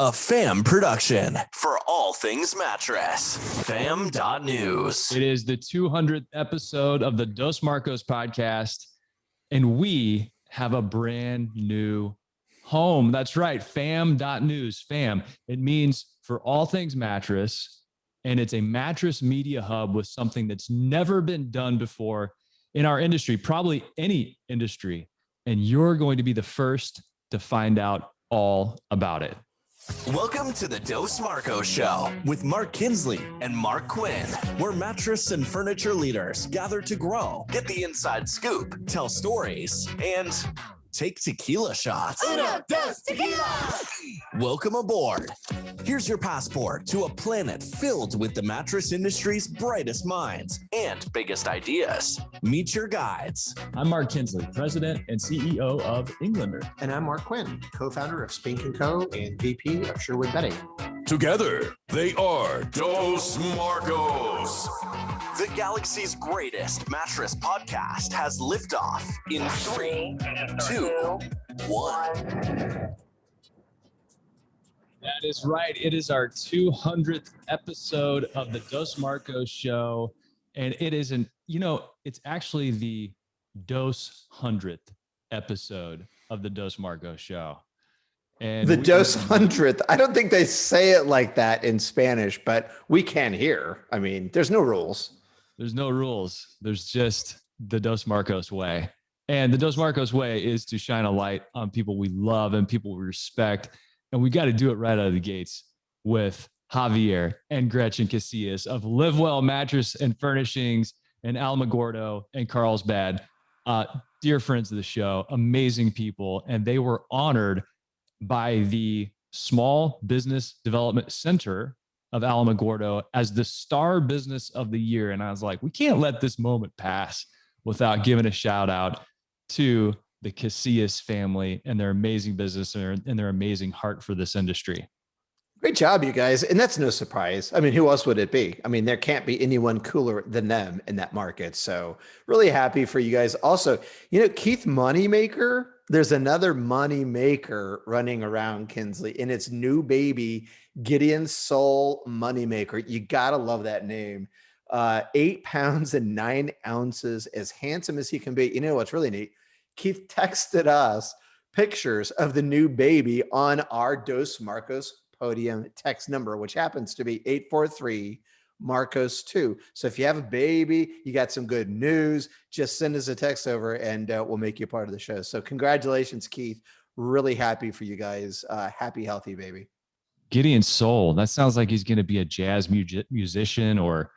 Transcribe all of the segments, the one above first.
A FAM production. For All Things Mattress. FAM.news. It is the 200th episode of the Dos Marcos podcast, and we have a brand new home. That's right, FAM.news. FAM. It means For All Things Mattress, and it's a mattress media hub with something that's never been done before in our industry, probably any industry, and you're going to be the first to find out all about it. Welcome to the Dos Marcos Show with Mark Kinsley and Mark Quinn, where mattress and furniture leaders gather to grow, get the inside scoop, tell stories, and take tequila shots. Uno, dos, tequila! Welcome aboard. Here's your passport to a planet filled with the mattress industry's brightest minds and biggest ideas. Meet your guides. I'm Mark Kinsley, President and CEO of Englander. And I'm Mark Quinn, co-founder of Spink & Co. and VP of Sherwood Bedding. Together, they are Dos Marcos. The galaxy's greatest mattress podcast has liftoff in 3, 2, 1. That is right. It is our 200th episode of the Dos Marcos Show. And it is it's actually the Dos 100th episode of the Dos Marcos Show. And the Dos 100th. I don't think they say it like that in Spanish, but we can hear. I mean, there's no rules. There's no rules. There's just the Dos Marcos way. And the Dos Marcos way is to shine a light on people we love and people we respect. And we got to do it right out of the gates with Javier and Gretchen Casillas of Live Well Mattress and Furnishings and Alamogordo and Carlsbad. Dear friends of the show, amazing people. And they were honored by the Small Business Development Center of Alamogordo as the Star Business of the Year. And I was like, we can't let this moment pass without giving a shout out to the Casillas family and their amazing business and their amazing heart for this industry. Great job, you guys. And that's no surprise. I mean, who else would it be? I mean, there can't be anyone cooler than them in that market. So really happy for you guys. Also, Keith Moneymaker, there's another money maker running around Kinsley, and it's new baby Gideon Soul Moneymaker. You got to love that name. 8 pounds and 9 ounces, as handsome as he can be. You know what's really neat? Keith texted us pictures of the new baby on our Dos Marcos podium text number, which happens to be 843 Marcos 2. So if you have a baby, you got some good news, just send us a text over and we'll make you part of the show. So congratulations, Keith. Really happy for you guys. Happy, healthy baby. Gideon Soul. That sounds like he's going to be a jazz musician or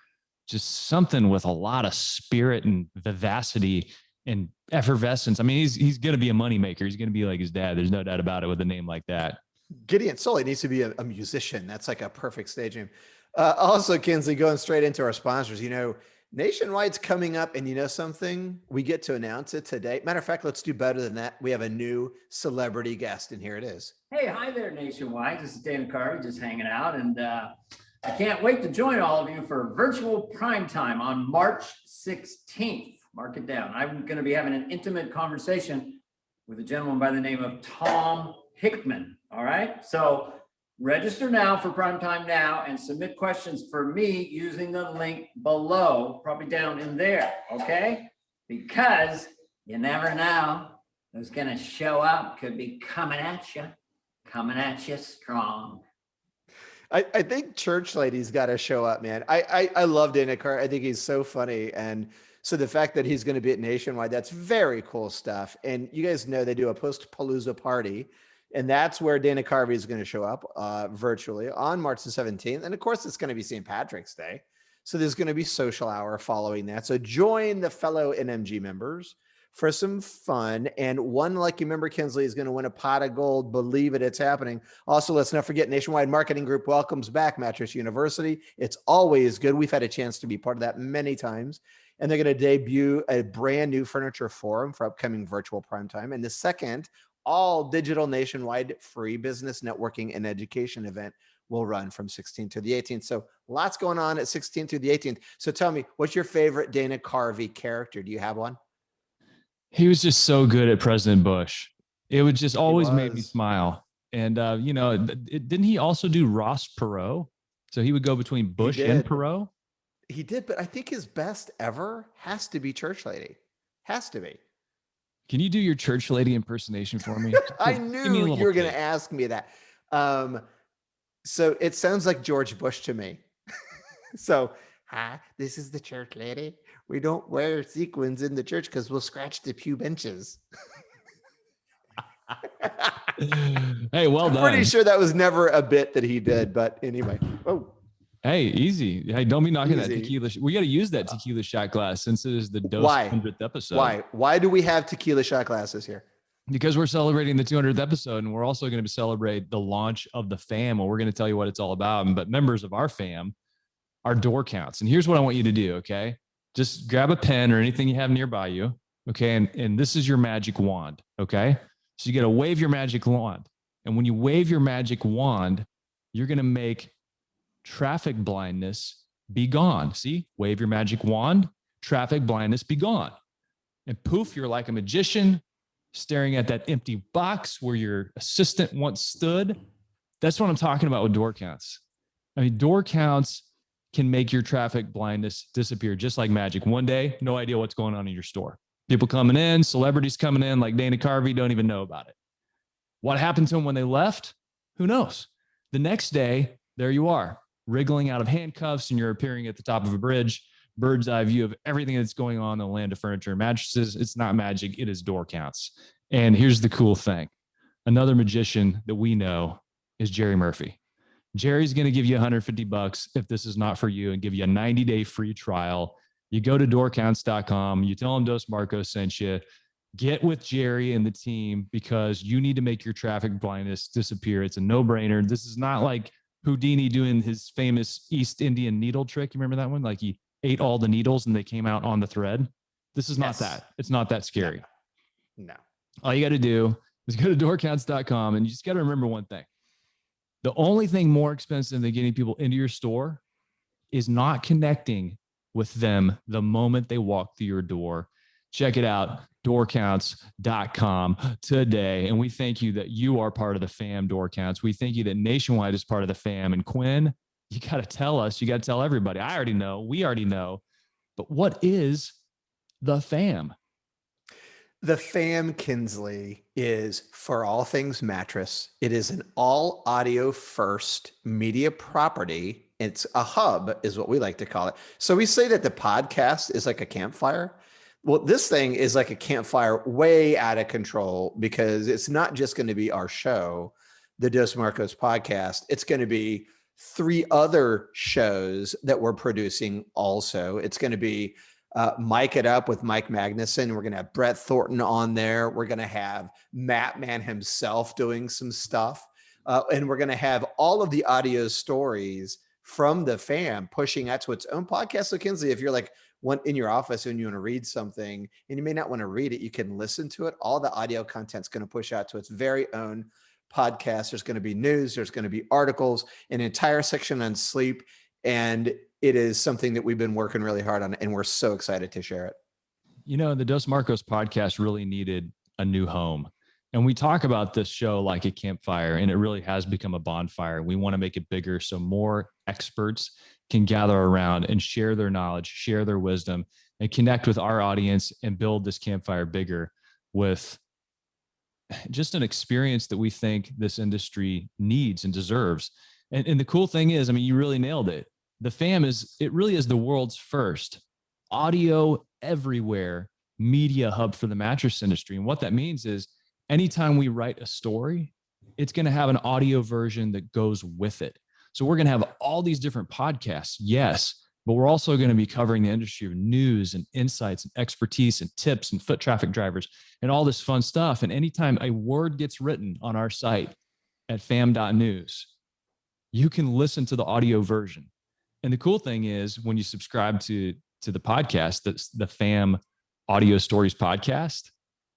just something with a lot of spirit and vivacity and effervescence. I mean, he's going to be a moneymaker. He's going to be like his dad. There's no doubt about it with a name like that. Gideon Soul, he needs to be a musician. That's like a perfect stage name. Also, Kinsley, going straight into our sponsors, Nationwide's coming up, and you know something? We get to announce it today. Matter of fact, let's do better than that. We have a new celebrity guest, and here it is. Hey, hi there, Nationwide. This is Dana Carvey, just hanging out, and I can't wait to join all of you for virtual primetime on March 16th. Mark it down. I'm going to be having an intimate conversation with a gentleman by the name of Tom Hickman. All right. So register now for Primetime Now and submit questions for me using the link below, probably down in there. Okay. Because you never know who's going to show up. Could be coming at you strong. I think Church Lady's got to show up, man. I love Dana Carr. I think he's so funny. And so the fact that he's going to be at Nationwide, that's very cool stuff. And you guys know they do a post-Palooza party. And that's where Dana Carvey is going to show up virtually on March the 17th. And of course, it's going to be St. Patrick's Day. So there's going to be social hour following that. So join the fellow NMG members for some fun. And one lucky member, Kinsley, is going to win a pot of gold. Believe it, it's happening. Also, let's not forget Nationwide Marketing Group welcomes back Mattress University. It's always good. We've had a chance to be part of that many times. And they're going to debut a brand new furniture forum for upcoming virtual primetime. And the second all digital nationwide free business networking and education event will run from 16th to the 18th. So lots going on at 16th through the 18th. So tell me, what's your favorite Dana Carvey character? Do you have one? He was just so good at President Bush. It would just always make me smile. And, didn't he also do Ross Perot? So he would go between Bush and Perot. He did, but I think his best ever has to be Church Lady. Has to be. Can you do your church lady impersonation for me? I knew you were going to ask me that. So it sounds like George Bush to me. So, hi, this is the church lady. We don't wear sequins in the church because we'll scratch the pew benches. Hey, well done. I'm pretty sure that was never a bit that he did, but anyway. Oh. Hey, easy. Hey, don't be knocking that tequila. We got to use that tequila shot glass since it is the Dose 100th episode. Why do we have tequila shot glasses here? Because we're celebrating the 200th episode, and we're also going to celebrate the launch of the FAM, and we're going to tell you what it's all about. But members of our FAM are door counts. And here's what I want you to do, okay? Just grab a pen or anything you have nearby you, okay? And this is your magic wand, okay? So you got to wave your magic wand. And when you wave your magic wand, you're going to make traffic blindness be gone. See, wave your magic wand, traffic blindness be gone. And poof, you're like a magician staring at that empty box where your assistant once stood. That's what I'm talking about with door counts. I mean, door counts can make your traffic blindness disappear just like magic. One day, no idea what's going on in your store. People coming in, celebrities coming in like Dana Carvey, don't even know about it. What happened to them when they left? Who knows? The next day, there you are, wriggling out of handcuffs, and you're appearing at the top of a bridge, bird's eye view of everything that's going on in the land of furniture and mattresses. It's not magic. It is door counts. And here's the cool thing. Another magician that we know is Jerry Murphy. Jerry's going to give you $150 if this is not for you and give you a 90-day free trial. You go to doorcounts.com. You tell him Dos Marcos sent you. Get with Jerry and the team because you need to make your traffic blindness disappear. It's a no-brainer. This is not like Houdini doing his famous East Indian needle trick. You remember that one? Like he ate all the needles and they came out on the thread. This is not that. It's not that scary. No. All you got to do is go to doorcounts.com, and you just got to remember one thing. The only thing more expensive than getting people into your store is not connecting with them the moment they walk through your door. Check it out, doorcounts.com today. And we thank you that you are part of the FAM Door Counts. We thank you that Nationwide is part of the FAM. And Quinn, you got to tell us, you got to tell everybody. I already know, we already know, but what is the FAM? The FAM, Kinsley, is For All Things Mattress. It is an all audio first media property. It's a hub is what we like to call it. So we say that the podcast is like a campfire. Well, this thing is like a campfire way out of control because it's not just going to be our show, the Dos Marcos podcast. It's going to be 3 other shows that we're producing also. It's going to be Mike It Up with Mike Magnuson. We're going to have Brett Thornton on there. We're going to have Matt Man himself doing some stuff. And we're going to have all of the audio stories from the FAM pushing out to its own podcast. So Kinsley, if you're like in your office and you want to read something and you may not want to read it, you can listen to it. All the audio content's going to push out to its very own podcast. There's going to be news. There's going to be articles, an entire section on sleep. And it is something that we've been working really hard on, and we're so excited to share it. You know, the Dos Marcos podcast really needed a new home. And we talk about this show like a campfire, and it really has become a bonfire. We want to make it bigger so more experts can gather around and share their knowledge, share their wisdom, and connect with our audience and build this campfire bigger with just an experience that we think this industry needs and deserves. And the cool thing is, I mean, you really nailed it. The FAM it really is the world's first audio everywhere media hub for the mattress industry. And what that means is anytime we write a story, it's going to have an audio version that goes with it. So we're going to have all these different podcasts, yes, but we're also going to be covering the industry of news and insights and expertise and tips and foot traffic drivers and all this fun stuff. And anytime a word gets written on our site at FAM.news, you can listen to the audio version. And the cool thing is when you subscribe to the podcast, that's the FAM Audio Stories podcast,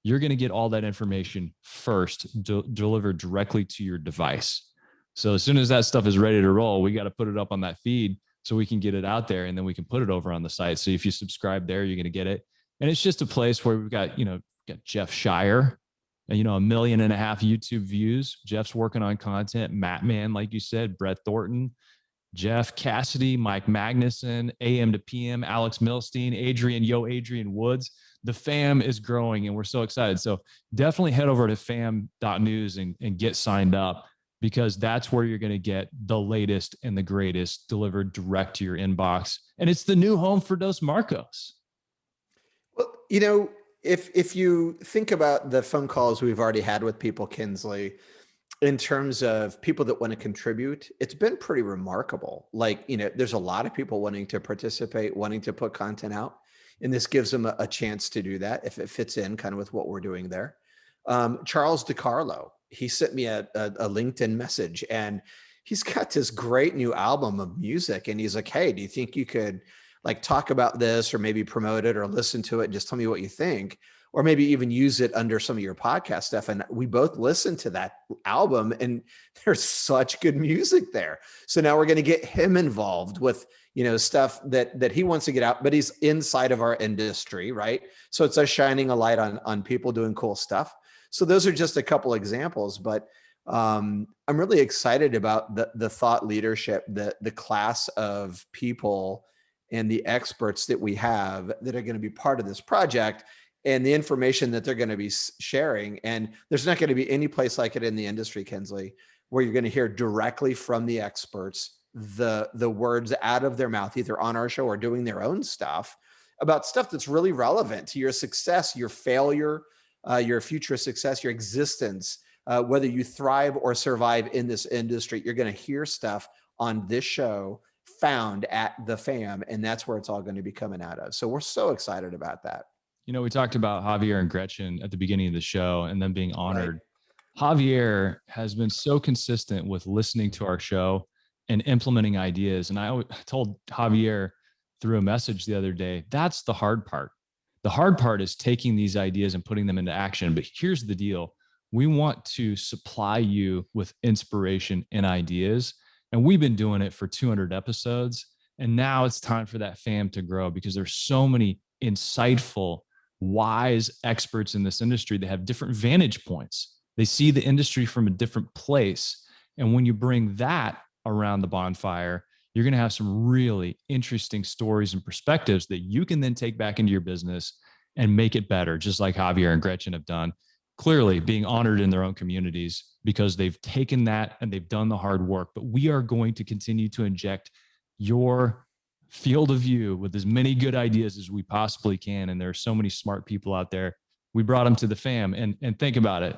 you're going to get all that information first delivered directly to your device. So as soon as that stuff is ready to roll, we got to put it up on that feed so we can get it out there, and then we can put it over on the site. So if you subscribe there, you're going to get it. And it's just a place where we've got, got Jeff Shire and, 1.5 million YouTube views. Jeff's working on content. Matt Man, like you said, Brett Thornton, Jeff Cassidy, Mike Magnuson, AM to PM, Alex Milstein, Adrian Woods. The fam is growing and we're so excited. So definitely head over to FAM.news and get signed up, because that's where you're going to get the latest and the greatest delivered direct to your inbox. And it's the new home for Dos Marcos. Well, if you think about the phone calls we've already had with people, Kinsley, in terms of people that want to contribute, it's been pretty remarkable. Like, there's a lot of people wanting to participate, wanting to put content out. And this gives them a chance to do that if it fits in kind of with what we're doing there. Charles DiCarlo, he sent me a LinkedIn message, and he's got this great new album of music. And he's like, hey, do you think you could like talk about this or maybe promote it or listen to it and just tell me what you think? Or maybe even use it under some of your podcast stuff. And we both listened to that album, and there's such good music there. So now we're going to get him involved with, stuff that he wants to get out, but he's inside of our industry, right? So it's us shining a light on people doing cool stuff. So those are just a couple examples, but I'm really excited about the thought leadership, the class of people and the experts that we have that are going to be part of this project, and the information that they're going to be sharing. And there's not going to be any place like it in the industry, Kinsley, where you're going to hear directly from the experts the words out of their mouth, either on our show or doing their own stuff, about stuff that's really relevant to your success, your failure, your future success, your existence, whether you thrive or survive in this industry. You're going to hear stuff on this show found at the FAM, and that's where it's all going to be coming out of. So we're so excited about that. We talked about Javier and Gretchen at the beginning of the show and them being honored. Right. Javier has been so consistent with listening to our show and implementing ideas. And I told Javier through a message the other day, that's the hard part. The hard part is taking these ideas and putting them into action. But here's the deal. We want to supply you with inspiration and ideas. And we've been doing it for 200 episodes. And now it's time for that fam to grow, because there's so many insightful, wise experts in this industry that have different vantage points. They see the industry from a different place. And when you bring that around the bonfire, you're going to have some really interesting stories and perspectives that you can then take back into your business and make it better, just like Javier and Gretchen have done. Clearly being honored in their own communities because they've taken that and they've done the hard work. But we are going to continue to inject your field of view with as many good ideas as we possibly can. And there are so many smart people out there. We brought them to the fam, and think about it.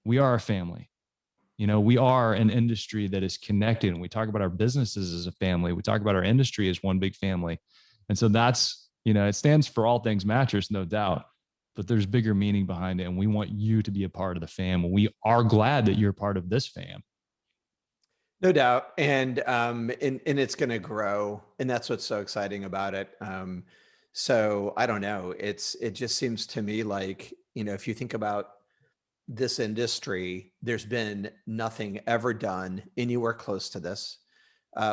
We are a family. We are an industry that is connected, and we talk about our businesses as a family. We talk about our industry as one big family. And so that's, it stands for All Things Mattress, no doubt, but there's bigger meaning behind it. And we want you to be a part of the fam. We are glad that you're part of this fam. No doubt. And it's going to grow. And that's what's so exciting about it. So I don't know. It just seems to me like, if you think about this industry, there's been nothing ever done anywhere close to this.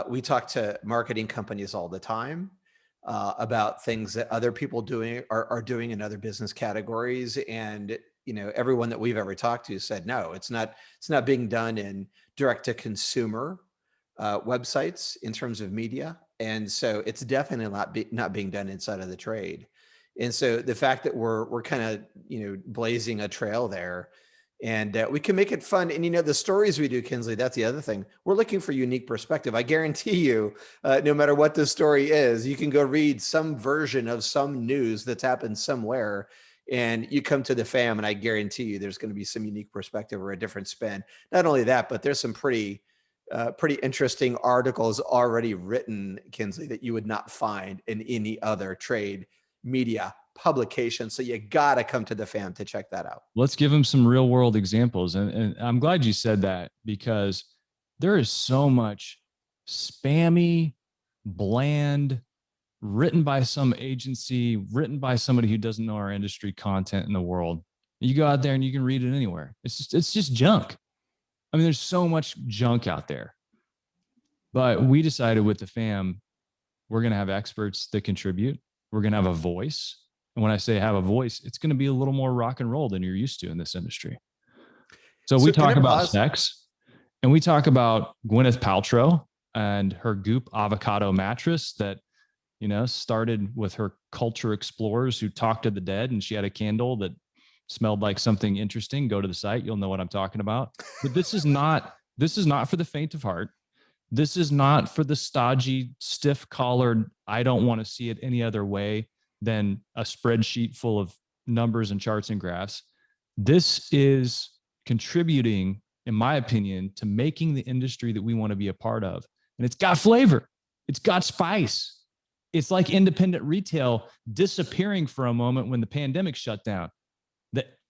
We talk to marketing companies all the time about things that other people are doing in other business categories. And, everyone that we've ever talked to said, no, it's not being done in direct to consumer websites in terms of media. And so it's definitely not being done inside of the trade. And so the fact that we're kind of, blazing a trail there, and we can make it fun. And, the stories we do, Kinsley, that's the other thing. We're looking for unique perspective. I guarantee you, no matter what the story is, you can go read some version of some news that's happened somewhere, and you come to the fam, and I guarantee you there's going to be some unique perspective or a different spin. Not only that, but there's some pretty interesting articles already written, Kinsley, that you would not find in any other trade media publication. So you got to come to the fam to check that out. Let's give them some real world examples. And I'm glad you said that, because there is so much spammy, bland, written by some agency, written by somebody who doesn't know our industry content in the world. You go out there and you can read it anywhere. It's just junk. I mean, there's so much junk out there. But we decided with the fam, we're going to have experts that contribute. We're going to have a voice. And when I say have a voice, it's going to be a little more rock and roll than you're used to in this industry. So we talk about sex, and we talk about Gwyneth Paltrow and her Goop avocado mattress that, you know, started with her culture explorers who talked to the dead, and she had a candle that smelled like something interesting. Go to the site. You'll know what I'm talking about. But this is not for the faint of heart. This is not for the stodgy, stiff-collared, I don't want to see it any other way than a spreadsheet full of numbers and charts and graphs. This is contributing, in my opinion, to making the industry that we want to be a part of. And it's got flavor. It's got spice. It's like independent retail disappearing for a moment when the pandemic shut down.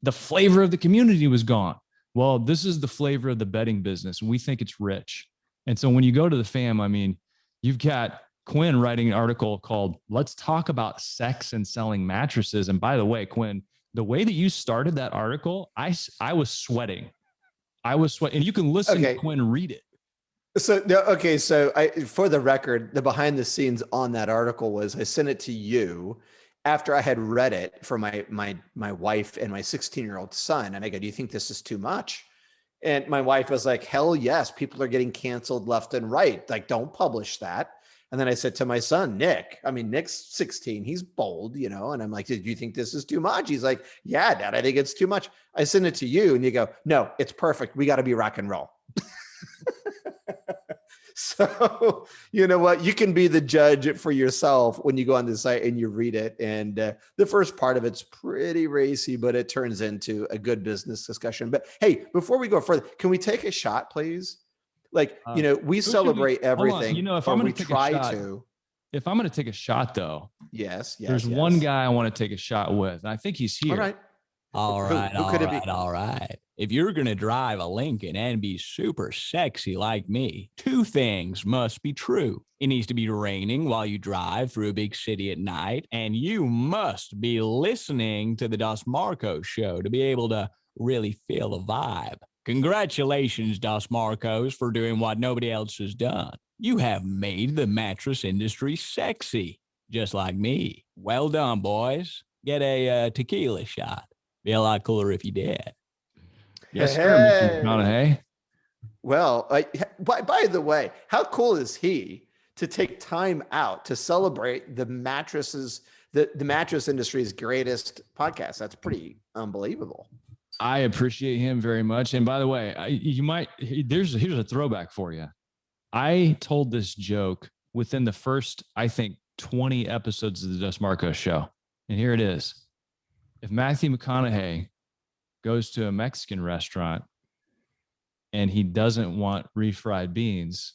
The flavor of the community was gone. Well, this is the flavor of the bedding business, and we think it's rich. And so when you go to the FAM, I mean, you've got Quinn writing an article called "Let's Talk About Sex and Selling Mattresses." And by the way, Quinn, the way that you started that article, I was sweating. And you can listen to Quinn read it. So for the record, the behind the scenes on that article was I sent it to you after I had read it for my wife and my 16-year-old son. And I go, do you think this is too much? And my wife was like, hell yes, people are getting canceled left and right. Like, don't publish that. And then I said to my son, Nick's 16, he's bold, you know? And I'm like, do you think this is too much? He's like, yeah, Dad, I think it's too much. I send it to you and you go, no, it's perfect. We got to be rock and roll. So, you know what? You can be the judge for yourself when you go on the site and you read it. And the first part of it's pretty racy, but it turns into a good business discussion. But hey, before we go further, can we take a shot, please? Like, we celebrate everything. You know, if I'm going to if I'm going to take a shot, though, there's one guy I want to take a shot with. And I think he's here. All right. If you're going to drive a Lincoln and be super sexy like me, two things must be true. It needs to be raining while you drive through a big city at night, and you must be listening to the Dos Marcos show to be able to really feel the vibe. Congratulations, Dos Marcos, for doing what nobody else has done. You have made the mattress industry sexy, just like me. Well done, boys. Get a tequila shot. Be a lot cooler if you did. Yes, sir, Mr. McConaughey. Well, by the way, how cool is he to take time out to celebrate the mattresses, the mattress industry's greatest podcast? That's pretty unbelievable. I appreciate him very much. And by the way, here's a throwback for you. I told this joke within the first, I think, 20 episodes of the Dos Marcos show. And here it is. If Matthew McConaughey goes to a Mexican restaurant and he doesn't want refried beans,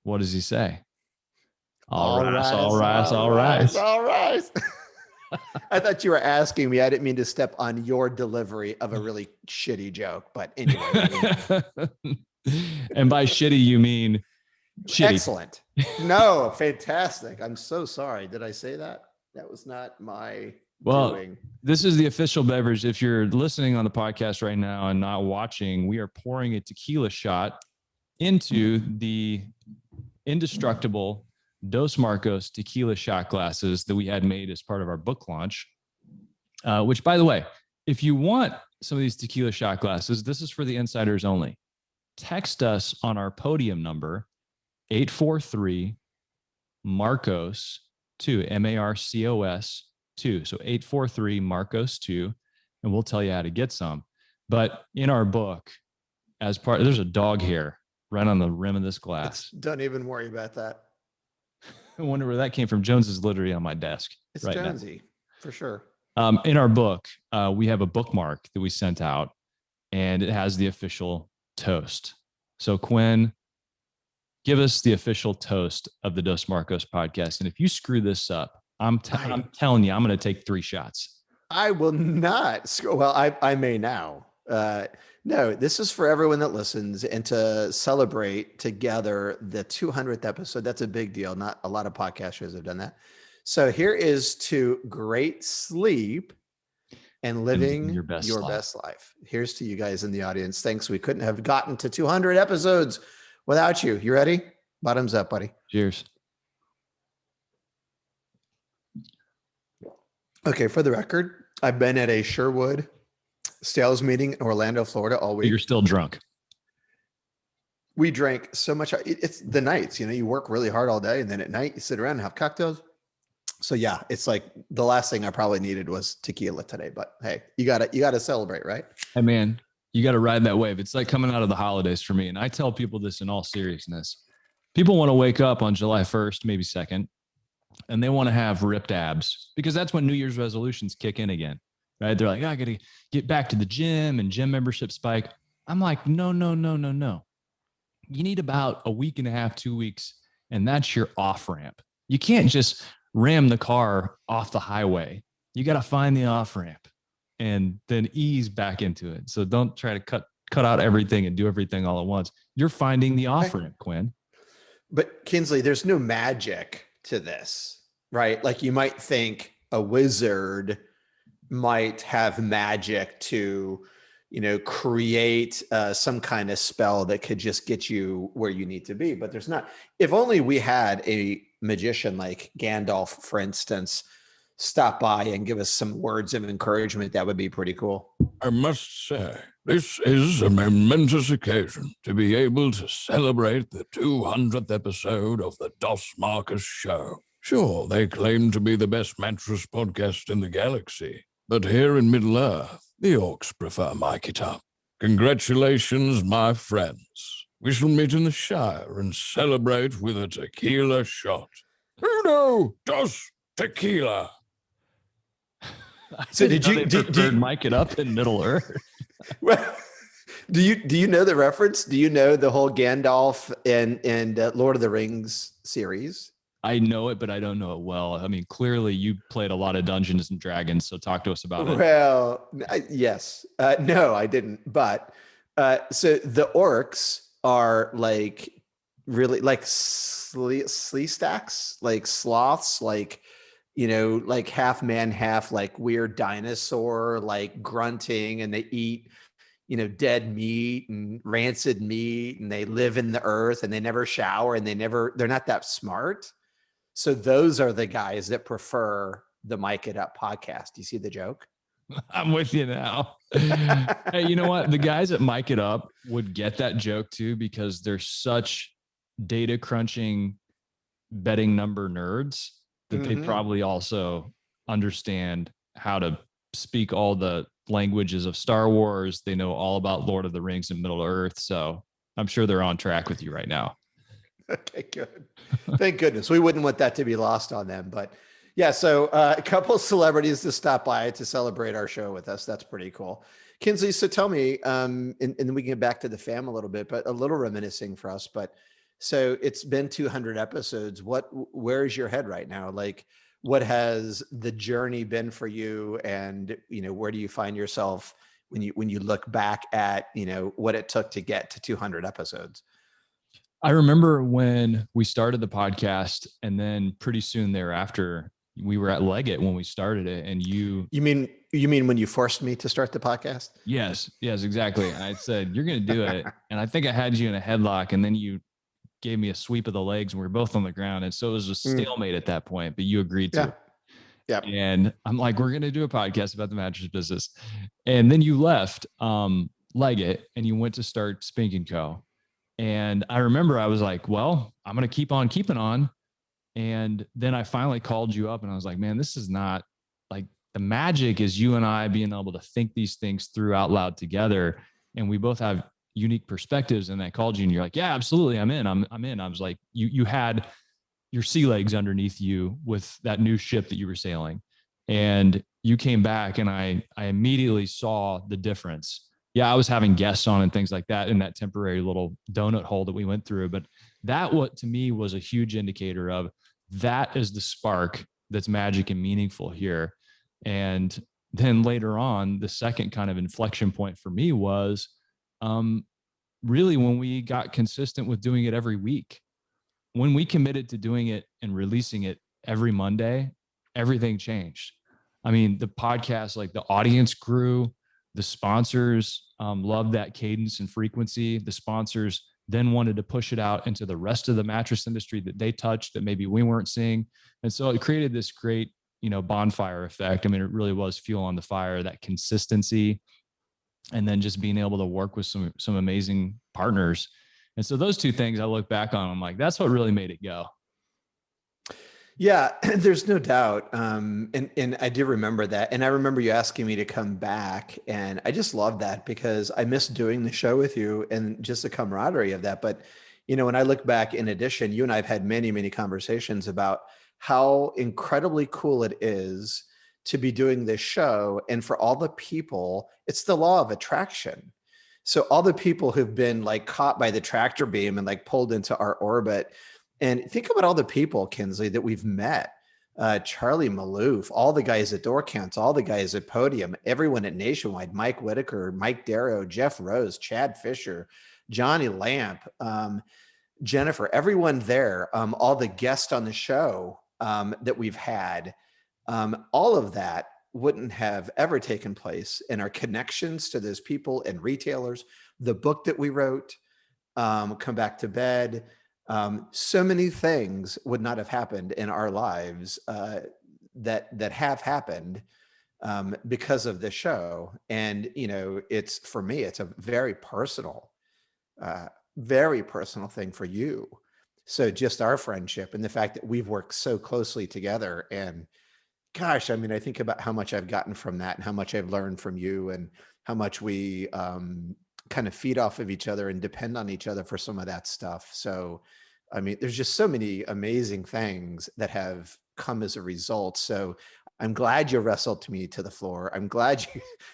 what does he say? All right. I thought you were asking me. I didn't mean to step on your delivery of a really shitty joke, but anyway. And by shitty, you mean shitty. Excellent. No, fantastic. I'm so sorry. Did I say that? That was not my doing. This is the official beverage. If you're listening on the podcast right now and not watching, we are pouring a tequila shot into the indestructible Dos Marcos tequila shot glasses that we had made as part of our book launch, which, by the way, if you want some of these tequila shot glasses, this is for the insiders only. Text us on our podium number, 843-MARCOS 2, MARCOS 2. So 843 Marcos 2, and we'll tell you how to get some. But in our book, there's a dog hair right on the rim of this glass. Don't even worry about that. I wonder where that came from. Jones is literally on my desk. It's right Jonesy, for sure. In our book, we have a bookmark that we sent out, and it has the official toast. So Quinn, give us the official toast of the Dos Marcos podcast. And if you screw this up, I'm telling you, I'm going to take 3 shots. I will not. Well, I may now. No, this is for everyone that listens and to celebrate together the 200th episode. That's a big deal. Not a lot of podcast shows have done that. So here is to great sleep and living your best life. Here's to you guys in the audience. Thanks. We couldn't have gotten to 200 episodes without you. You ready? Bottoms up, buddy. Cheers. Okay, for the record, I've been at a Sherwood sales meeting in Orlando, Florida all week. You're still drunk. We drank so much. It's the nights, you work really hard all day, and then at night you sit around and have cocktails. So yeah, it's like the last thing I probably needed was tequila today. But hey, you gotta celebrate, right? Hey man, you got to ride that wave. It's like coming out of the holidays for me. And I tell people this in all seriousness. People want to wake up on July 1st, maybe 2nd, and they want to have ripped abs because that's when New Year's resolutions kick in again, right? They're like, I got to get back to the gym and gym membership spike. I'm like, no. You need about a week and a half, 2 weeks, and that's your off ramp. You can't just ram the car off the highway. You got to find the off ramp and then ease back into it. So don't try to cut out everything and do everything all at once. You're finding the off ramp, Quinn. But Kinsley, there's no magic to this, right? Like you might think a wizard might have magic to, create some kind of spell that could just get you where you need to be, but there's not. If only we had a magician like Gandalf, for instance, stop by and give us some words of encouragement, that would be pretty cool. I must say, this is a momentous occasion to be able to celebrate the 200th episode of the Dos Marcus Show. Sure, they claim to be the best mattress podcast in the galaxy, but here in Middle-earth, the orcs prefer Mike It Up. Congratulations, my friends. We shall meet in the Shire and celebrate with a tequila shot. Uno, dos, tequila. So did you Mike It Up in Middle Earth? Well, do you know the reference? Do you know the whole Gandalf and Lord of the Rings series? I know it, but I don't know it well. I mean, clearly you played a lot of Dungeons and Dragons, so talk to us about it. Well, yes. No, I didn't. But so the orcs are like really like slee stacks, like sloths, like, like half man, half like weird dinosaur, like grunting, and they eat, dead meat and rancid meat, and they live in the earth and they never shower and they're not that smart. So those are the guys that prefer the Mike It Up podcast. Do you see the joke? I'm with you now. Hey, you know what? The guys at Mike It Up would get that joke too, because they're such data crunching betting number nerds that they probably also understand how to speak all the languages of Star Wars. They know all about Lord of the Rings and Middle Earth. So I'm sure they're on track with you right now. Okay, good. Thank goodness. We wouldn't want that to be lost on them. But yeah, so a couple of celebrities to stop by to celebrate our show with us. That's pretty cool. Kinsley, so tell me, and then we can get back to the fam a little bit, but a little reminiscing for us. But so it's been 200 episodes. Where is your head right now? Like, what has the journey been for you? And, where do you find yourself when you look back at, what it took to get to 200 episodes? I remember when we started the podcast, and then pretty soon thereafter, we were at Leggett when we started it. And you mean when you forced me to start the podcast? Yes, exactly. I said, you're going to do it. And I think I had you in a headlock, and then you gave me a sweep of the legs, and we were both on the ground. And so it was a stalemate at that point, but you agreed to it. Yeah. And I'm like, we're going to do a podcast about the mattress business. And then you left Leggett and you went to start Spink & Co. And I remember I was like, well, I'm going to keep on keeping on. And then I finally called you up and I was like, man, this is not like, the magic is you and I being able to think these things through out loud together. And we both have unique perspectives. And I called you and you're like, yeah, absolutely. I'm in. I'm in. I was like, you had your sea legs underneath you with that new ship that you were sailing. And you came back and I immediately saw the difference. Yeah, I was having guests on and things like that in that temporary little donut hole that we went through. But that, what to me was a huge indicator of that is the spark that's magic and meaningful here. And then later on, the second kind of inflection point for me was really when we got consistent with doing it every week. When we committed to doing it and releasing it every Monday, everything changed. I mean, the podcast, like the audience grew. The sponsors loved that cadence and frequency. The sponsors then wanted to push it out into the rest of the mattress industry that they touched that maybe we weren't seeing. And so it created this great, bonfire effect. I mean, it really was fuel on the fire, that consistency, and then just being able to work with some amazing partners. And so those two things I look back on, I'm like, that's what really made it go. Yeah, there's no doubt. And I do remember that. And I remember you asking me to come back. And I just love that because I miss doing the show with you and just the camaraderie of that. But, when I look back, in addition, you and I have had many, many conversations about how incredibly cool it is to be doing this show. And for all the people, it's the law of attraction. So all the people who've been like caught by the tractor beam and like pulled into our orbit. And think about all the people, Kinsley, that we've met. Charlie Maloof, all the guys at Door Counts, all the guys at Podium, everyone at Nationwide, Mike Whitaker, Mike Darrow, Jeff Rose, Chad Fisher, Johnny Lamp, Jennifer, everyone there, all the guests on the show that we've had, all of that wouldn't have ever taken place. And our connections to those people and retailers, the book that we wrote, Come Back to Bed, so many things would not have happened in our lives that have happened because of this show. And it's, for me, it's a very personal thing for you. So just our friendship and the fact that we've worked so closely together, and gosh, I mean, I think about how much I've gotten from that and how much I've learned from you and how much we kind of feed off of each other and depend on each other for some of that stuff. So, I mean, there's just so many amazing things that have come as a result. So I'm glad you wrestled me to the floor. I'm glad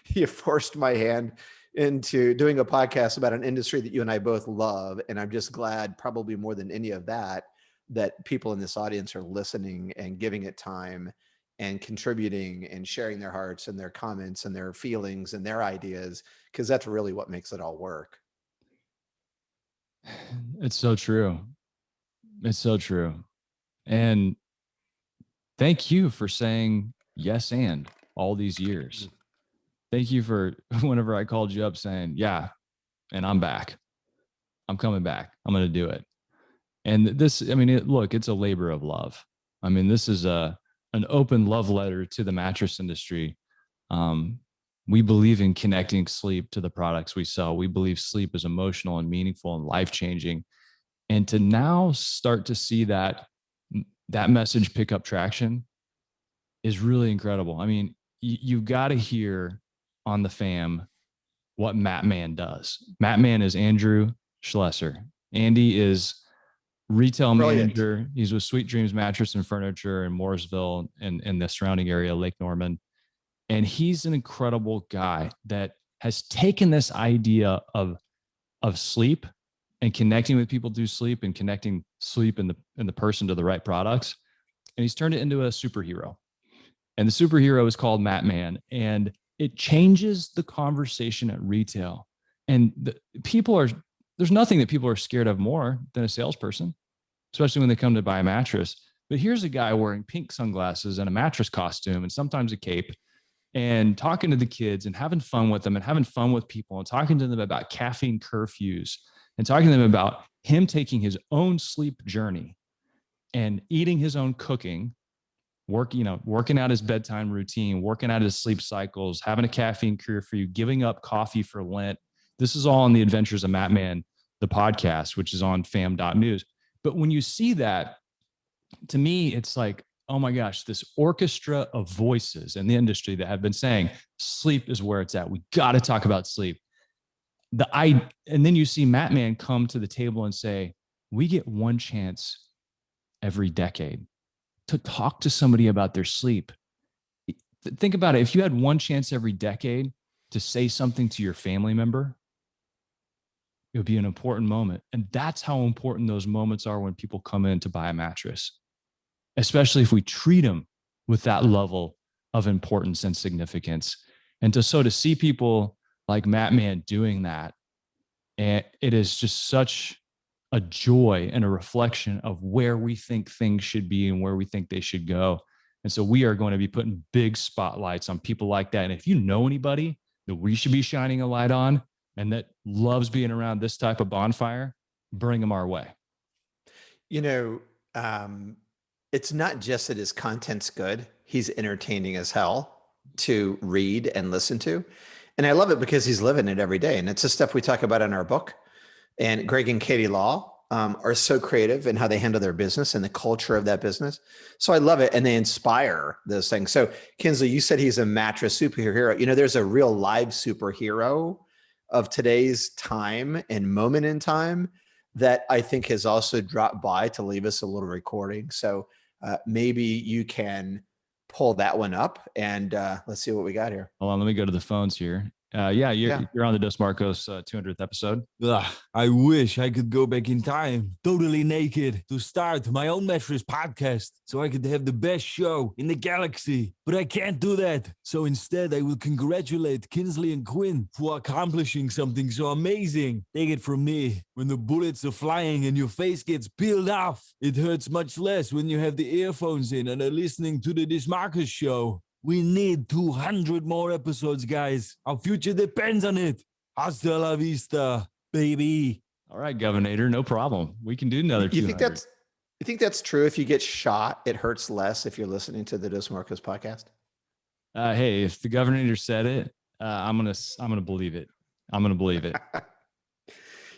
you forced my hand into doing a podcast about an industry that you and I both love. And I'm just glad, probably more than any of that, that people in this audience are listening and giving it time and contributing and sharing their hearts and their comments and their feelings and their ideas, because that's really what makes it all work. It's so true. It's so true. And thank you for saying yes and all these years. Thank you for whenever I called you up saying, yeah, and I'm back. I'm coming back. I'm going to do it. And this, I mean, look, it's a labor of love. I mean, this is an open love letter to the mattress industry. We believe in connecting sleep to the products we sell. We believe sleep is emotional and meaningful and life-changing. And to now start to see that message pick up traction is really incredible. I mean, you've got to hear on the FAM what Matt Man does. Matt Man is Andrew Schlesser. Andy is retail manager. He's with Sweet Dreams Mattress and Furniture in Mooresville and the surrounding area, Lake Norman. And he's an incredible guy that has taken this idea of sleep and connecting with people through sleep and connecting sleep in the person to the right products. And he's turned it into a superhero. And the superhero is called Matt Man. And it changes the conversation at retail. And there's nothing that people are scared of more than a salesperson, especially when they come to buy a mattress. But here's a guy wearing pink sunglasses and a mattress costume and sometimes a cape, and talking to the kids and having fun with them and having fun with people and talking to them about caffeine curfews and talking to them about him taking his own sleep journey and eating his own cooking, working out his bedtime routine, working out his sleep cycles, having a caffeine curfew, giving up coffee for Lent. This is all on the Adventures of Matt Man, the podcast, which is on FAM.news. But when you see that, to me, it's like, oh my gosh, this orchestra of voices in the industry that have been saying sleep is where it's at. We got to talk about sleep. And then you see Matt Man come to the table and say, we get one chance every decade to talk to somebody about their sleep. Think about it. If you had one chance every decade to say something to your family member, it would be an important moment. And that's how important those moments are when people come in to buy a mattress, especially if we treat them with that level of importance and significance. And to see people like Matt Man doing that, and it is just such a joy and a reflection of where we think things should be and where we think they should go. And so we are going to be putting big spotlights on people like that. And if you know anybody that we should be shining a light on and that loves being around this type of bonfire, bring them our way. it's not just that his content's good, he's entertaining as hell to read and listen to. And I love it because he's living it every day. And it's the stuff we talk about in our book. And Greg and Katie Law are so creative in how they handle their business and the culture of that business. So I love it. And they inspire those things. So Kinsley, you said he's a mattress superhero. You know, there's a real live superhero of today's time and moment in time that I think has also dropped by to leave us a little recording. So maybe you can pull that one up and let's see what we got here. Hold on, let me go to the phones here. You're on the Dos Marcos 200th episode. I wish I could go back in time, totally naked, to start my own mattress podcast so I could have the best show in the galaxy. But I can't do that. So instead, I will congratulate Kinsley and Quinn for accomplishing something so amazing. Take it from me. When the bullets are flying and your face gets peeled off, it hurts much less when you have the earphones in and are listening to the Dismarcus show. We need 200 more episodes, guys. Our future depends on it. Hasta la vista, baby. All right, Governor, no problem. We can do another 200. You think that's true? If you get shot, it hurts less if you're listening to the Dos Marcos podcast? Hey, if the Governor said it, I'm gonna believe it. I'm gonna believe it.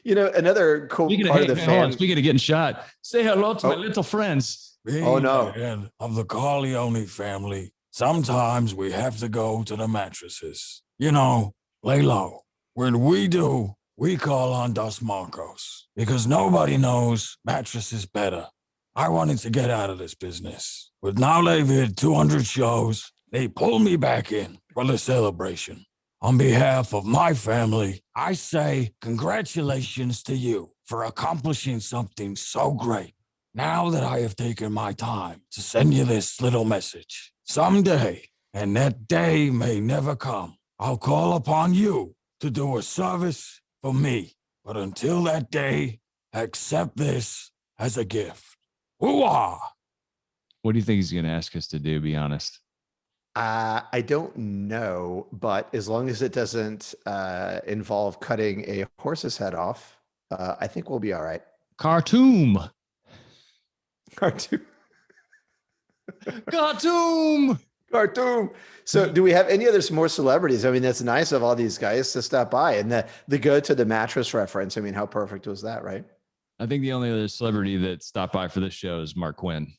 You know, another cool part of the fan. Speaking of getting shot, say hello to my little friends. Oh no! Of the Corleone family. Sometimes we have to go to the mattresses. You know, lay low. When we do, we call on Dos Marcos because nobody knows mattresses better. I wanted to get out of this business. But now they've hit 200 shows. They pulled me back in for the celebration. On behalf of my family, I say congratulations to you for accomplishing something so great. Now that I have taken my time to send you this little message, someday, and that day may never come, I'll call upon you to do a service for me. But until that day, accept this as a gift. Hoo-ah! What do you think he's going to ask us to do? Be honest. I don't know, but as long as it doesn't involve cutting a horse's head off, I think we'll be all right. Cartoon. So do we have any other more celebrities? I mean, that's nice of all these guys to stop by. And the go to the mattress reference. I mean, how perfect was that, right? I think the only other celebrity that stopped by for this show is Mark Quinn.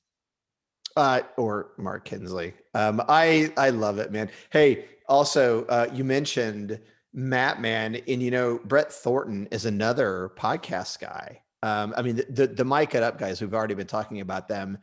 Or Mark Kinsley. I love it, man. Hey, also, you mentioned Matt, man, and you know, Brett Thornton is another podcast guy. I mean, the Mic It Up guys, we've already been talking about them.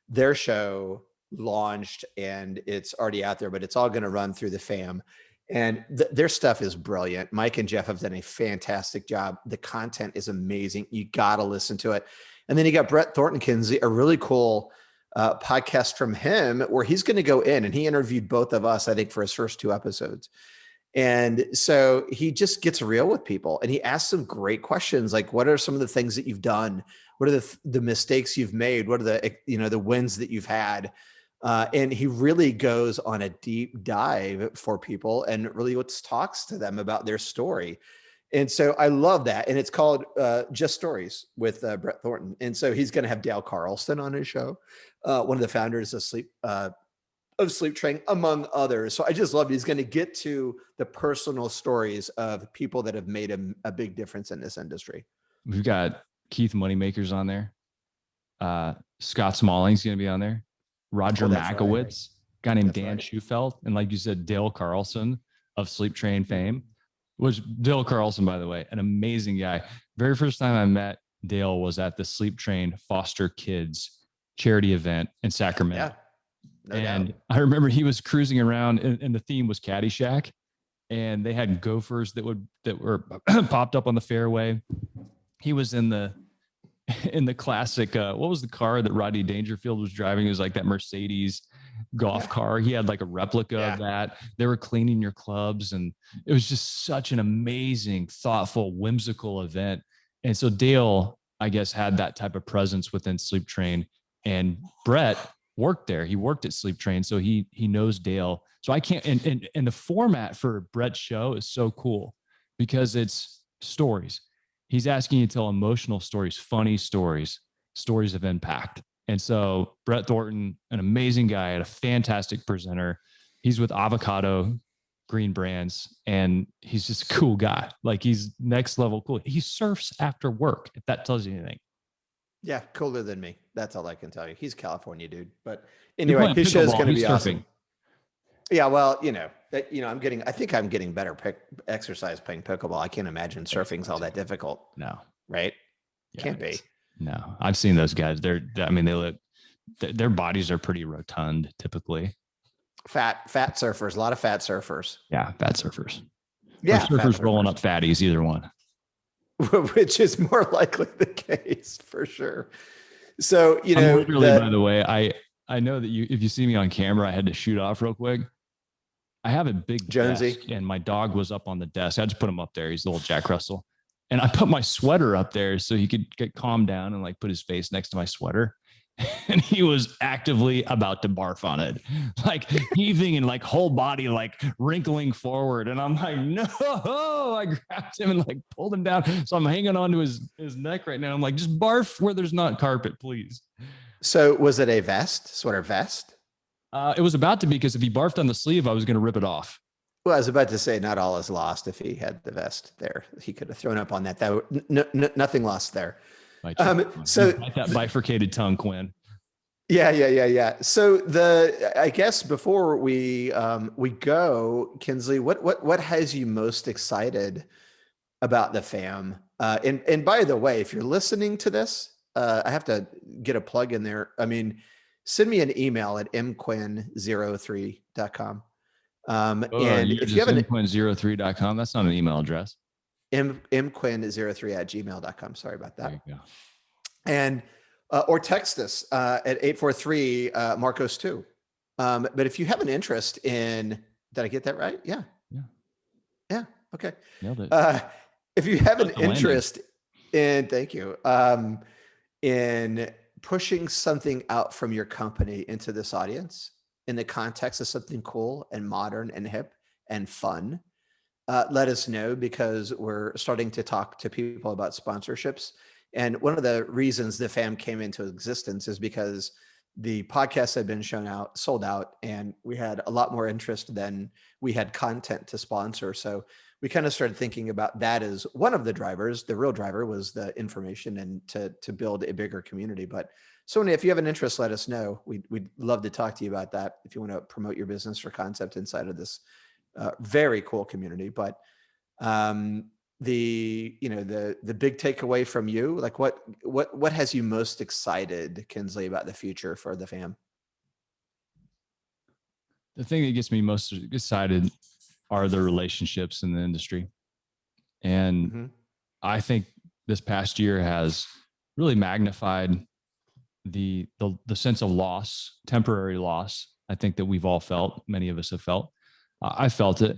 Their show launched and it's already out there, but it's all going to run through the FAM. And their stuff is brilliant. Mike and Jeff have done a fantastic job. The content is amazing. You got to listen to it. And then you got Brett Thornton Kinsey, a really cool podcast from him where he's going to go in and he interviewed both of us, I think, for his first 2 episodes. And so he just gets real with people and he asks some great questions. Like, what are some of the things that you've done? What are the mistakes you've made? What are the wins that you've had? And he really goes on a deep dive for people and really talks to them about their story. And so I love that. And it's called Just Stories with Brett Thornton. And so he's going to have Dale Carlson on his show, one of the founders of Sleep Train, among others. So I just love it. He's going to get to the personal stories of people that have made a big difference in this industry. We've got Keith Moneymakers on there. Scott Smalling's going to be on there. Roger Makowitz, guy named Dan Schufelt, and like you said, Dale Carlson of Sleep Train fame. Which Dale Carlson, by the way, an amazing guy. Very first time I met Dale was at the Sleep Train Foster Kids charity event in Sacramento. Yeah, and I remember he was cruising around and the theme was Caddyshack. And they had gophers that were popped up on the fairway. He was in the classic, what was the car that Rodney Dangerfield was driving? It was like that Mercedes golf car. He had like a replica of that. They were cleaning your clubs. And it was just such an amazing, thoughtful, whimsical event. And so Dale, I guess, had that type of presence within Sleep Train. And Brett worked there. He worked at Sleep Train. So he knows Dale. So I can't, and the format for Brett's show is so cool because it's stories. He's asking you to tell emotional stories, funny stories, stories of impact. And so Brett Thornton, an amazing guy, and a fantastic presenter. He's with Avocado Green Brands, and he's just a cool guy. Like, he's next level cool. He surfs after work, if that tells you anything. Yeah, cooler than me. That's all I can tell you. He's a California dude. But You're anyway, playing his show's pickleball, going to he's be surfing. awesome. Yeah, well, I think I'm getting better exercise playing pickleball. I can't imagine surfing's all that difficult. No. Right? Yeah, Can't be. No. I've seen those guys. They look, their bodies are pretty rotund typically. Fat surfers, a lot of fat surfers. Yeah, fat surfers. Yeah, or surfers rolling up fatties, either one. Which is more likely the case for sure. So, I'm literally, by the way, I know that if you see me on camera, I had to shoot off real quick. I have a big Jonesy desk, and my dog was up on the desk. I just put him up there. He's a little Jack Russell. And I put my sweater up there so he could get calmed down and like put his face next to my sweater. And he was actively about to barf on it, like heaving and like whole body, like wrinkling forward. And I'm like, no, I grabbed him and like pulled him down. So I'm hanging onto his neck right now. I'm like, just barf where there's not carpet, please. So was it a sweater vest? It was about to be, because if he barfed on the sleeve, I was going to rip it off. Well, I was about to say, not all is lost. If he had the vest there, he could have thrown up on that. Nothing lost there. So that bifurcated tongue, Quinn. Yeah. So I guess before we go, Kinsley, what has you most excited about the FAM? And by the way, if you're listening to this, I have to get a plug in there. I mean, send me an email at mquinn03.com. And if you have an mquinn03.com, that's not an email address. mquinn03@gmail.com. Sorry about that. There you go. And or text us at 843 Marcos 2. But if you have an interest in, did I get that right? Yeah. Okay. Nailed it. If you have an interest in, thank you, in pushing something out from your company into this audience in the context of something cool and modern and hip and fun, let us know, because we're starting to talk to people about sponsorships. And one of the reasons the FAM came into existence is because the podcast had been sold out, and we had a lot more interest than we had content to sponsor. So we kind of started thinking about that as one of the drivers. The real driver was the information and to build a bigger community. But so if you have an interest, let us know. We'd love to talk to you about that if you want to promote your business or concept inside of this very cool community. But the big takeaway from you, like what has you most excited, Kinsley, about the future for the FAM? The thing that gets me most excited are the relationships in the industry. And I think this past year has really magnified the sense of loss, temporary loss. I think that we've all felt, many of us have felt. I felt it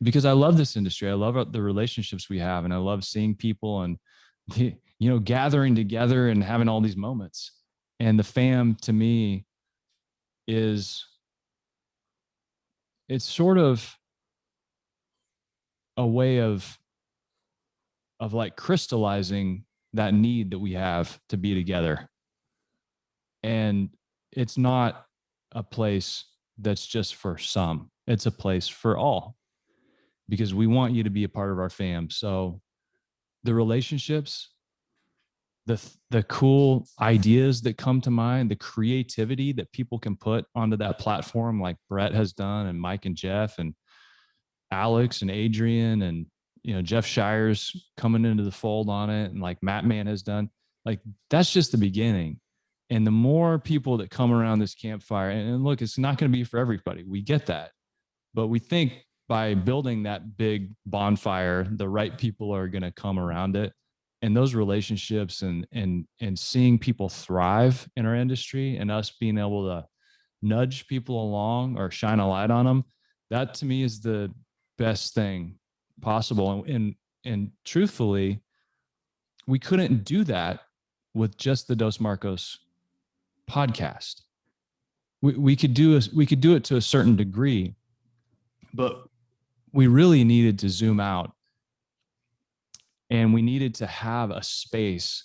because I love this industry. I love the relationships we have, and I love seeing people and gathering together and having all these moments. And the FAM, to me, it's sort of a way of like crystallizing that need that we have to be together. And it's not a place that's just for some, it's a place for all, because we want you to be a part of our FAM. So the relationships, the cool ideas that come to mind, the creativity that people can put onto that platform, like Brett has done, and Mike and Jeff and Alex and Adrian, and Jeff Shire's coming into the fold on it, and like Matt Man has done. Like, that's just the beginning. And the more people that come around this campfire, and look, it's not going to be for everybody. We get that. But we think by building that big bonfire, the right people are going to come around it. And those relationships and seeing people thrive in our industry, and us being able to nudge people along or shine a light on them, that to me is the best thing possible. And truthfully, we couldn't do that with just the Dos Marcos podcast. We could do it to a certain degree, but we really needed to zoom out, and we needed to have a space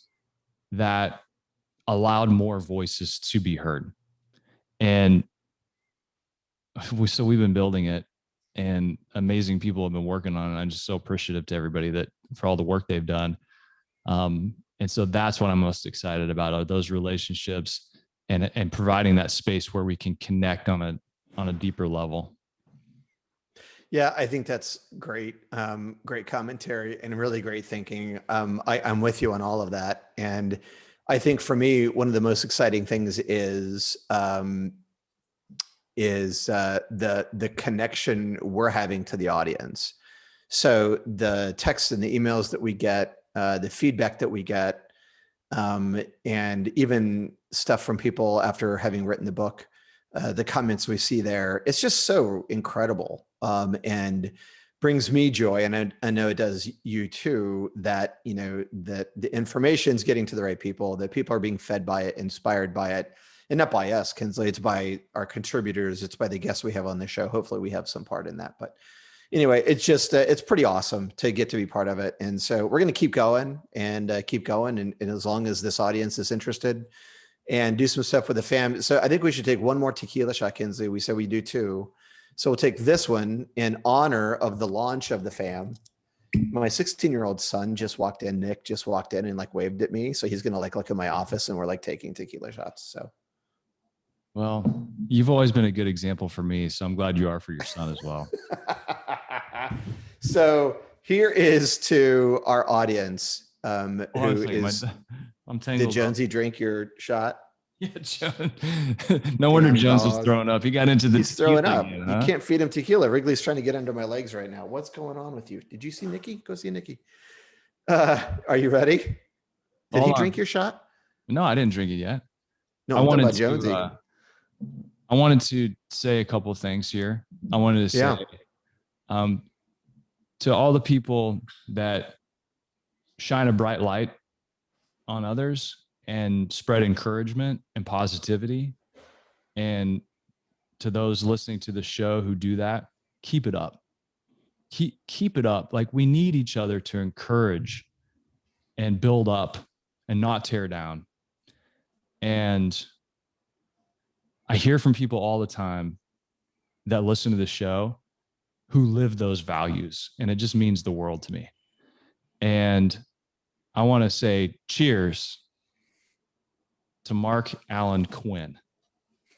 that allowed more voices to be heard. And so we've been building it, and amazing people have been working on it. I'm just so appreciative to everybody that for all the work they've done. And so that's what I'm most excited about, are those relationships and providing that space where we can connect on a deeper level. Yeah, I think that's great. Great commentary and really great thinking. I'm with you on all of that. And I think for me, one of the most exciting things is the connection we're having to the audience. So the texts and the emails that we get, the feedback that we get, and even stuff from people after having written the book, the comments we see there, it's just so incredible, and brings me joy. And I know it does you too, that, you know, that the information is getting to the right people, that people are being fed by it, inspired by it, and not by us, Kinsley, it's by our contributors. It's by the guests we have on the show. Hopefully we have some part in that, but anyway, it's just, it's pretty awesome to get to be part of it. And so we're going to keep going and keep going. And as long as this audience is interested, and do some stuff with the fam. So I think we should take one more tequila shot, Kinsley. We said we do two. So we'll take this one in honor of the launch of the fam. My 16-year-old son just walked in. Nick just walked in and like waved at me. So he's going to like look at my office, and we're like taking tequila shots. So. Well, you've always been a good example for me, so I'm glad you are for your son as well. So here is to our audience, who is, did Jonesy drink your shot? Yeah, Jones. No wonder Jones was throwing up. He got into the He's throwing up. Again, huh? You can't feed him tequila. Wrigley's trying to get under my legs right now. What's going on with you? Did you see Nikki? Go see Nikki. Are you ready? Did he drink your shot? No, I didn't drink it yet. No, I wanted about Jonesy. I wanted to say a couple of things here. I wanted to say, to all the people that shine a bright light on others and spread encouragement and positivity, and to those listening to the show who do that, keep it up. Keep it up. Like, we need each other to encourage and build up and not tear down. And I hear from people all the time that listen to the show who live those values, and it just means the world to me. And I want to say cheers to Mark Allen Quinn.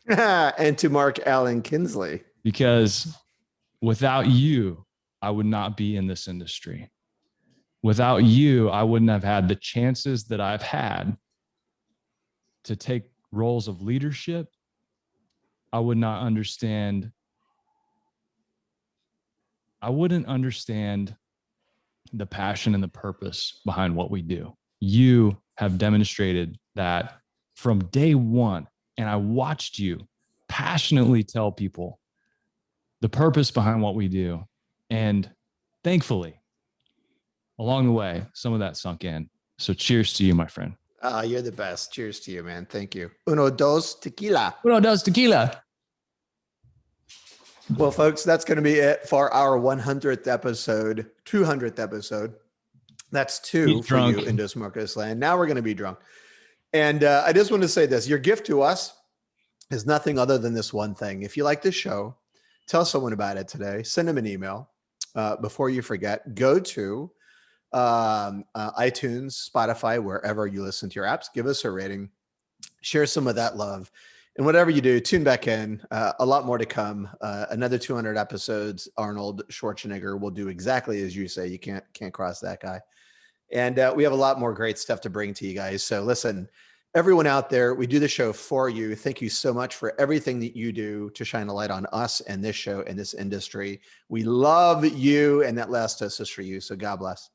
And to Mark Allen Kinsley. Because without you, I would not be in this industry. Without you, I wouldn't have had the chances that I've had to take roles of leadership. I wouldn't understand the passion and the purpose behind what we do. You have demonstrated that from day one, and I watched you passionately tell people the purpose behind what we do. And thankfully, along the way, some of that sunk in. So cheers to you, my friend. You're the best. Cheers to you, man. Thank you. Uno, dos, tequila. Uno, dos, tequila. Well, folks, that's going to be it for our 100th episode, 200th episode. That's two for you in Dos Marcos land. Now we're going to be drunk. And I just want to say this. Your gift to us is nothing other than this one thing. If you like this show, tell someone about it today. Send them an email. Before you forget, go to iTunes, Spotify, wherever you listen to your apps. Give us a rating. Share some of that love. And whatever you do, tune back in. A lot more to come. Another 200 episodes. Arnold Schwarzenegger will do exactly as you say. You can't cross that guy. And we have a lot more great stuff to bring to you guys. So listen, everyone out there, we do the show for you. Thank you so much for everything that you do to shine a light on us and this show and this industry. We love you, and that last us is for you. So God bless.